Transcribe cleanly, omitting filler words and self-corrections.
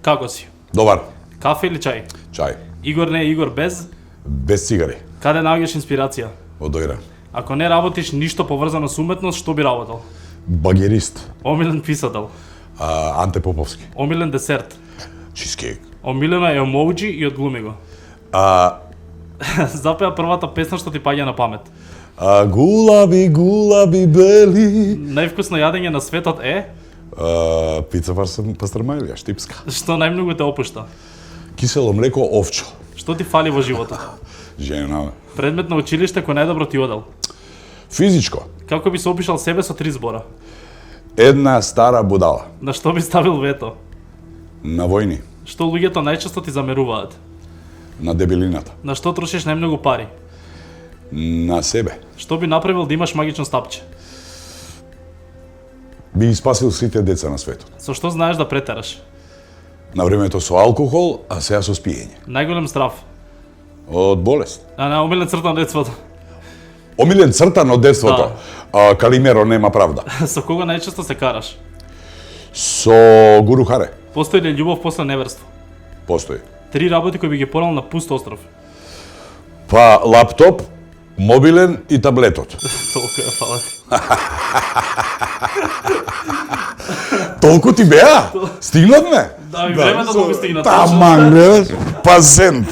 Како си? Добар. Кафе или чај? Чај. Игор не е Игор без? Без цигари. Каде наоѓаш инспирација? Од дојра. Ако не работиш ништо поврзано со уметност, што би работел? Багерист. Омилен писател. Анте Поповски. Омилен десерт. Чизкейк. Омилено емоуџи и одглуми го. Запеа првата песна што ти паѓа на памет. Гулаби, гулаби бели. Највкусно јадење на светот е? Пица пастрмајлија, штипска. Што најмногу те опушта? Кисело млеко овчо. Што ти фали во животот? Жена. Предмет на училиште кој најдобро ти одел? Физичко. Како би се опишал себе со 3 збора? Една стара будала. На што би ставил вето? На војни. Што луѓето најчесто ти замеруваат? На дебелината. На што трошиш најмногу пари? На себе. Што би направил да имаш магично стапче? Би спасил сите деца на светот. Со што знаеш да претераш? На времето со алкохол, а сега со спиење. Најголем страв? Од болест. На омилен црта на детството? Омилен цртан од детството. Калимеро нема правда. Со кого најчесто се караш? Со Гуру Харе. Постои ли љубов после неверство? Постои. 3 работи кои би ги порал на пуст остров. Па лаптоп, мобилен и таблетот. Толку е, фала. Толку ти беа? Стигнатме? Да, и времето да ми стигнат. Таман, гледаш? Пазент.